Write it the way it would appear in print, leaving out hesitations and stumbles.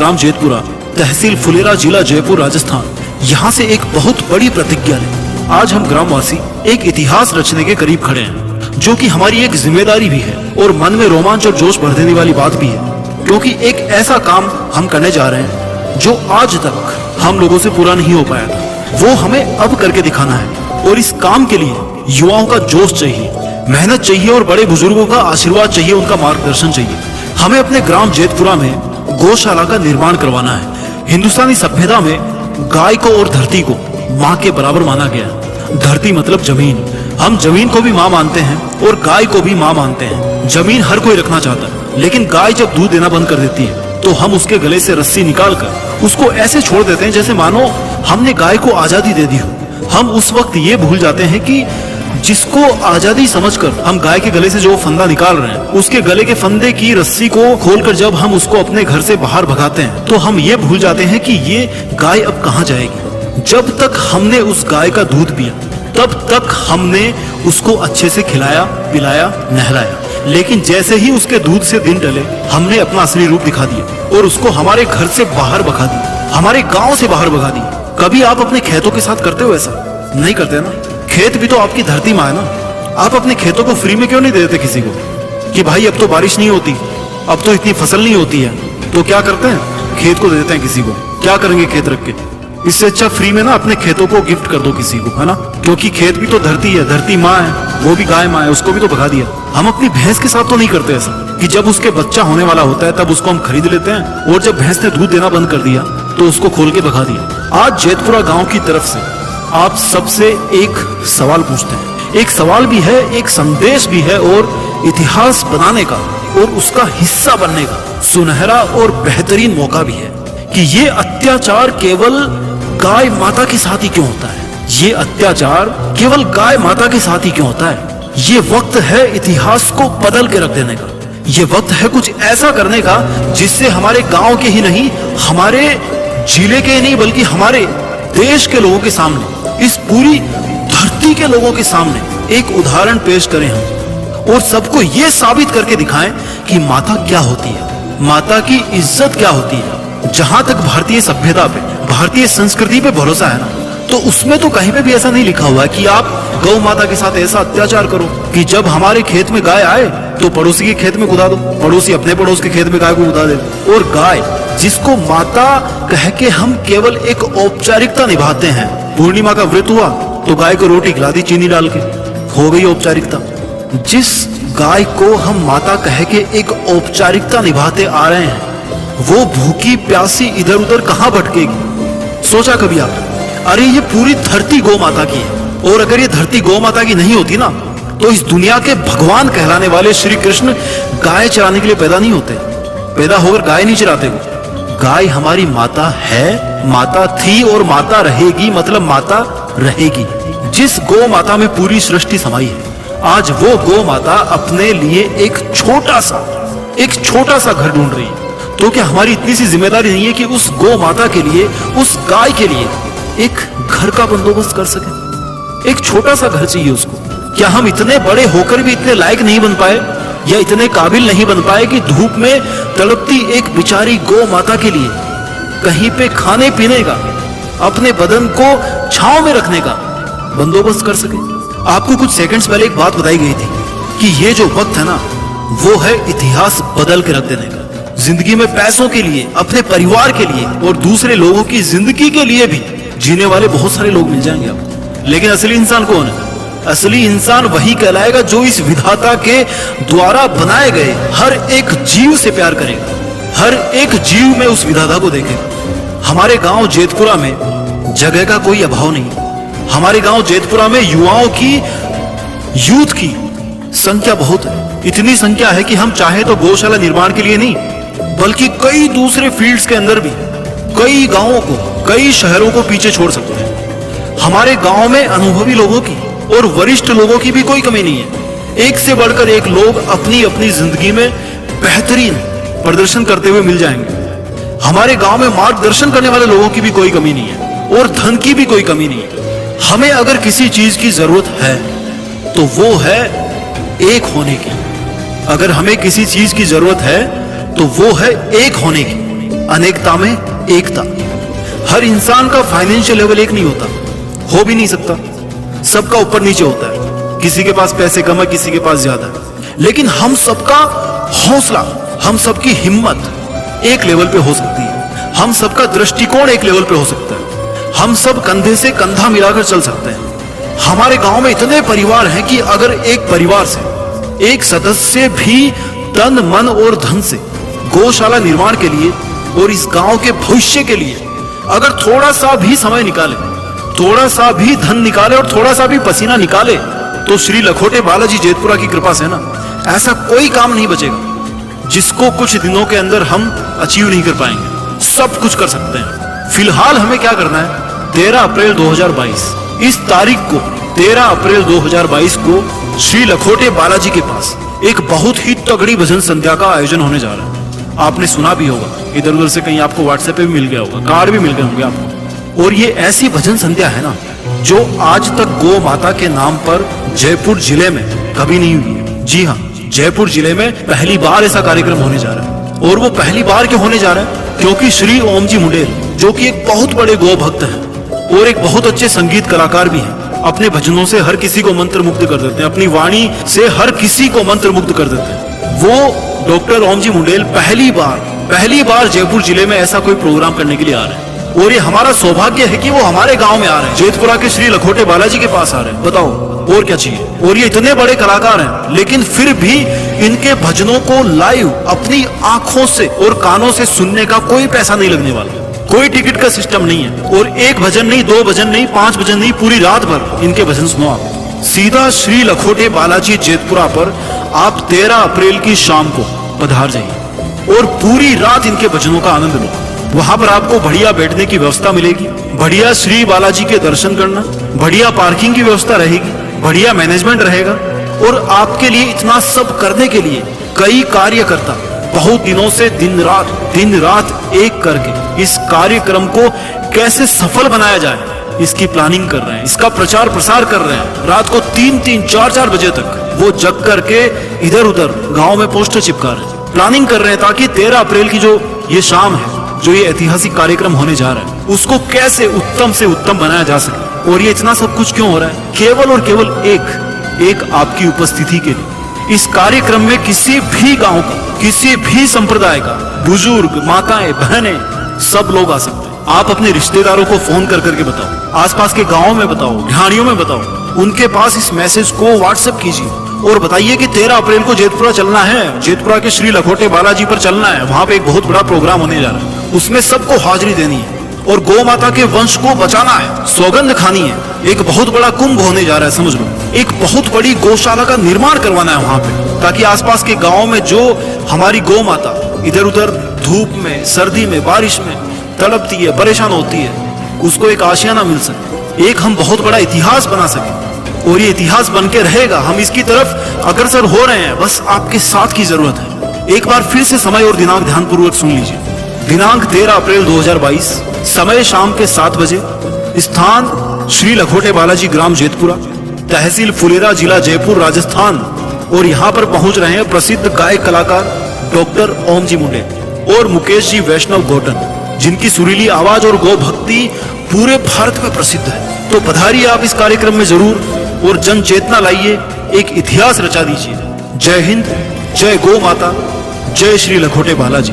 ग्राम जेतपुरा, तहसील फुलेरा, जिला जयपुर, राजस्थान, यहाँ से एक बहुत बड़ी प्रतिज्ञा लें। आज हम ग्रामवासी एक इतिहास रचने के करीब खड़े हैं, जो कि हमारी एक जिम्मेदारी भी है और मन में रोमांच और जोश भर देने वाली बात भी है, क्योंकि एक ऐसा काम हम करने जा रहे हैं जो आज तक हम लोगों से पूरा नहीं हो पाया था। वो हमें अब करके दिखाना है और इस काम के लिए युवाओं का जोश चाहिए, मेहनत चाहिए और बड़े बुजुर्गों का आशीर्वाद चाहिए, उनका मार्गदर्शन चाहिए। हमें अपने ग्राम जेतपुरा में गौशाला का निर्माण करवाना है। हिंदुस्तानी सभ्यता में गाय को और धरती को माँ के बराबर माना गया है। धरती मतलब जमीन, हम जमीन को भी माँ मानते हैं और गाय को भी माँ मानते हैं। जमीन हर कोई रखना चाहता है, लेकिन गाय जब दूध देना बंद कर देती है तो हम उसके गले से रस्सी निकालकर उसको ऐसे छोड़ देते हैं जैसे मानो हमने गाय को आजादी दे दी हो। हम उस वक्त ये भूल जाते हैं कि जिसको आजादी समझकर हम गाय के गले से जो फंदा निकाल रहे हैं, उसके गले के फंदे की रस्सी को खोलकर जब हम उसको अपने घर से बाहर भगाते हैं तो हम ये भूल जाते हैं कि ये गाय अब कहाँ जाएगी। जब तक हमने उस गाय का दूध पिया तब तक हमने उसको अच्छे से खिलाया, पिलाया, नहलाया, लेकिन जैसे ही उसके दूध से दिन टले हमने अपना असली रूप दिखा दिया और उसको हमारे घर से बाहर भगा दिया, हमारे गांव से बाहर भगा दिया। कभी आप अपने खेतों के साथ करते हो? ऐसा नहीं करते ना। खेत भी तो आपकी धरती माँ है ना। आप अपने खेतों को फ्री में क्यों नहीं देते किसी को कि भाई अब तो बारिश नहीं होती, अब तो इतनी फसल नहीं होती है, तो क्या करते हैं? खेत को दे देते हैं किसी को। क्या करेंगे खेत रख के? इससे अच्छा फ्री में ना अपने खेतों को गिफ्ट कर दो किसी को, है ना। क्योंकि खेत भी तो धरती है, धरती माँ है, वो भी गाय माँ है, उसको भी तो भगा दिया। हम अपनी भैंस के साथ तो नहीं करते ऐसा कि जब उसके बच्चा होने वाला होता है तब उसको हम खरीद लेते हैं और जब भैंस ने दूध देना बंद कर दिया तो उसको खोल के भगा दिया। आज जेतपुरा गांव की तरफ से आप सबसे एक सवाल पूछते हैं। एक सवाल भी है, एक संदेश भी है और इतिहास बनाने का और उसका हिस्सा बनने का सुनहरा और बेहतरीन मौका भी है कि ये अत्याचार केवल गाय माता के साथ ही क्यों होता है। ये अत्याचार केवल गाय माता के साथ ही क्यों होता है। ये वक्त है इतिहास को बदल के रख देने का। ये वक्त है कुछ ऐसा करने का जिससे हमारे गांव के ही नहीं, हमारे जिले के ही नहीं, बल्कि हमारे देश के लोगों के सामने, इस पूरी धरती के लोगों के सामने एक उदाहरण पेश करें हम और सबको ये साबित करके दिखाएं कि माता क्या होती है, माता की इज्जत क्या होती है। जहां तक भारतीय सभ्यता पे, भारतीय संस्कृति पे भरोसा है ना, तो उसमें तो कहीं पे भी ऐसा नहीं लिखा हुआ है कि आप गौ माता के साथ ऐसा अत्याचार करो कि जब हमारे खेत में गाय आए तो पड़ोसी के खेत में कुदा दो, पड़ोसी अपने पड़ोस के खेत में गाय को कुदा दे। और गाय जिसको माता कह के हम केवल एक औपचारिकता निभाते हैं। पूर्णिमा का व्रत हुआ तो गाय को रोटी खिला दी चीनी डाल के, हो गई औपचारिकता। जिस गाय को हम माता कह के एक औपचारिकता निभाते आ रहे हैं, वो भूखी प्यासी इधर उधर कहां भटकेगी? सोचा कभी आप? अरे ये पूरी धरती गौ माता की है, और अगर ये धरती गौ माता की नहीं होती ना तो इस दुनिया के भगवान कहलाने वाले श्री कृष्ण गाय चराने के लिए पैदा नहीं होते। पैदा होकर गाय नहीं चराते वो। गाय हमारी माता है, माता थी और माता रहेगी, मतलब माता रहेगी। जिस गौ माता में पूरी सृष्टि समाई है, आज वो गौ माता अपने लिए एक छोटा सा घर ढूंढ रही है। तो क्या हमारी इतनी सी जिम्मेदारी नहीं है कि उस गौ माता के लिए, उस गाय के लिए एक घर का बंदोबस्त कर सके? एक छोटा सा घर चाहिए उसको। क्या हम इतने बड़े होकर भी इतने लायक नहीं बन पाए या इतने काबिल नहीं बन पाए कि धूप में तड़पती एक बेचारी गौ माता के लिए कहीं पे खाने पीने का, अपने बदन को छांव में रखने का बंदोबस्त कर सके? आपको कुछ सेकंड्स पहले एक बात बताई गई थी कि ये जो वक्त है ना, वो है इतिहास बदल के रख देने का। जिंदगी में पैसों के लिए, अपने परिवार के लिए और दूसरे लोगों की जिंदगी के लिए भी जीने वाले बहुत सारे लोग मिल जाएंगे आपको, लेकिन असली इंसान कौन है? असली इंसान वही कहलाएगा जो इस विधाता के द्वारा बनाए गए हर एक जीव से प्यार करेगा, हर एक जीव में उस विधाता को देखेगा। हमारे गांव जेतपुरा में जगह का कोई अभाव नहीं। हमारे गांव जेतपुरा में युवाओं की, यूथ की संख्या बहुत है। इतनी संख्या है कि हम चाहे तो गौशाला निर्माण के लिए नहीं, बल्कि कई दूसरे फील्ड्स के अंदर भी कई गांवों को, कई शहरों को पीछे छोड़ सकते हैं। हमारे गांव में अनुभवी लोगों की और वरिष्ठ लोगों की भी कोई कमी नहीं है। एक से बढ़कर एक लोग अपनी अपनी जिंदगी में बेहतरीन प्रदर्शन करते हुए मिल जाएंगे। हमारे गांव में मार्गदर्शन करने वाले लोगों की भी कोई कमी नहीं है और धन की भी कोई कमी नहीं है। हमें अगर किसी चीज की जरूरत है तो वो है एक होने की। अगर हमें किसी चीज की जरूरत है तो वो है एक होने की। अनेकता में एकता। हर इंसान का फाइनेंशियल लेवल एक नहीं होता, हो भी नहीं सकता। सबका ऊपर नीचे होता है, किसी के पास पैसे कम है, किसी के पास ज्यादा है। लेकिन हम सबका हौसला, हम सबकी हिम्मत एक लेवल पे हो सकती है। हम सबका दृष्टिकोण एक लेवल पे हो सकता है। हम सब कंधे से कंधा मिलाकर चल सकते हैं। हमारे गांव में इतने परिवार हैं कि अगर एक परिवार से एक सदस्य भी तन मन और धन से गौशाला निर्माण के लिए और इस गांव के भविष्य के लिए अगर थोड़ा सा भी समय निकाले, थोड़ा सा भी धन निकाले और थोड़ा सा भी पसीना निकाले, तो श्री लखोटे बालाजी जेतपुरा की कृपा से ना ऐसा कोई काम नहीं बचेगा जिसको कुछ दिनों के अंदर हम अचीव नहीं कर पाएंगे। सब कुछ कर सकते हैं। फिलहाल हमें क्या करना है, 13 अप्रैल 2022 इस तारीख को 13 अप्रैल 2022 को श्री लखोटे बालाजी के पास एक बहुत ही तगड़ी भजन संध्या का आयोजन होने जा रहा है। आपने सुना भी होगा, इधर उधर से कहीं आपको व्हाट्सएप पे भी मिल गया होगा, कार्ड भी मिल गए होंगे आपको। और ये ऐसी भजन संध्या है ना जो आज तक गौ माता के नाम पर जयपुर जिले में कभी नहीं हुई है। जी हाँ, जयपुर जिले में पहली बार ऐसा कार्यक्रम होने जा रहा है। और वो पहली बार क्यों होने जा रहा है, क्योंकि श्री ओम जी मुंडेल जो कि एक बहुत बड़े गौ भक्त हैं और एक बहुत अच्छे संगीत कलाकार भी हैं, अपने भजनों से हर किसी को मंत्र मुग्ध कर देते हैं, अपनी वाणी से हर किसी को मंत्र मुग्ध कर देते हैं। वो डॉक्टर ओम जी मुंडेल पहली बार जयपुर जिले में ऐसा कोई प्रोग्राम करने के लिए आ रहे हैं। और ये हमारा सौभाग्य है कि वो हमारे गांव में आ रहे हैं, जेतपुरा के श्री लखोटे बालाजी के पास आ रहे हैं। बताओ और क्या चाहिए। और ये इतने बड़े कलाकार हैं, लेकिन फिर भी इनके भजनों को लाइव अपनी आंखों से और कानों से सुनने का कोई पैसा नहीं लगने वाला, कोई टिकट का सिस्टम नहीं है। और एक भजन नहीं, 2 भजन नहीं, 5 भजन नहीं, पूरी रात भर इनके भजन सुनो आप। सीधा श्री लखोटे बालाजी जेतपुरा पर आप 13 अप्रैल की शाम को पधार जाइए और पूरी रात इनके भजनों का आनंद लो। वहां पर आपको बढ़िया बैठने की व्यवस्था मिलेगी, बढ़िया श्री बालाजी के दर्शन करना, बढ़िया पार्किंग की व्यवस्था रहेगी, बढ़िया मैनेजमेंट रहेगा। और आपके लिए इतना सब करने के लिए कई कार्यकर्ता बहुत दिनों से दिन रात एक करके इस कार्यक्रम को कैसे सफल बनाया जाए इसकी प्लानिंग कर रहे हैं, इसका प्रचार प्रसार कर रहे हैं। रात को 3-3, 4-4 बजे तक वो जग करके इधर उधर गांव में पोस्टर चिपका रहे हैं, प्लानिंग कर रहे हैं ताकि 13 अप्रैल की जो ये शाम है, जो ये ऐतिहासिक कार्यक्रम होने जा रहा है, उसको कैसे उत्तम से उत्तम बनाया जा सके। और ये इतना सब कुछ क्यों हो रहा है, केवल और केवल एक आपकी उपस्थिति के लिए। इस कार्यक्रम में किसी भी गांव का, किसी भी संप्रदाय का बुजुर्ग, माताएं, बहनें, सब लोग आ सकते हैं। आप अपने रिश्तेदारों को फोन कर करके बताओ, आसपास के गांव में बताओ, ढाणियों में बताओ, उनके पास इस मैसेज को व्हाट्सएप कीजिए और बताइए कि 13 अप्रैल को जेतपुरा चलना है, जेतपुरा के श्री लखोटे बालाजी पर चलना है। वहां पे एक बहुत बड़ा प्रोग्राम होने जा रहा है, उसमें सबको हाजिरी देनी है और गौ माता के वंश को बचाना है, सौगंध खानी है। एक बहुत बड़ा कुंभ होने जा रहा है, समझ लो। एक बहुत बड़ी गौशाला का निर्माण करवाना है वहां पे, ताकि आसपास के गांव में जो हमारी गौ माता इधर उधर धूप में, सर्दी में, बारिश में तड़पती है, परेशान होती है, उसको एक आशियाना मिल सके, एक हम बहुत बड़ा इतिहास बना सके। और ये इतिहास बन के रहेगा, हम इसकी तरफ अग्रसर हो रहे हैं, बस आपके साथ की जरूरत है। एक बार फिर से समय और दिनांक ध्यानपूर्वक सुन लीजिए। दिनांक 13 अप्रैल 2022, समय शाम के 7 बजे, स्थान श्री लखोटे बालाजी, ग्राम जेतपुरा, तहसील फुलेरा, जिला जयपुर, राजस्थान। और यहाँ पर पहुंच रहे हैं प्रसिद्ध गायक कलाकार डॉक्टर ओम जी मुंडेल और मुकेश जी वैष्णव गौटन, जिनकी सुरीली आवाज और गौ भक्ति पूरे भारत में प्रसिद्ध है। तो पधारिए आप इस कार्यक्रम में जरूर और जन चेतना लाइए, एक इतिहास रचा दीजिए। जय हिंद, जय गौ माता, जय श्री लखोटे बालाजी।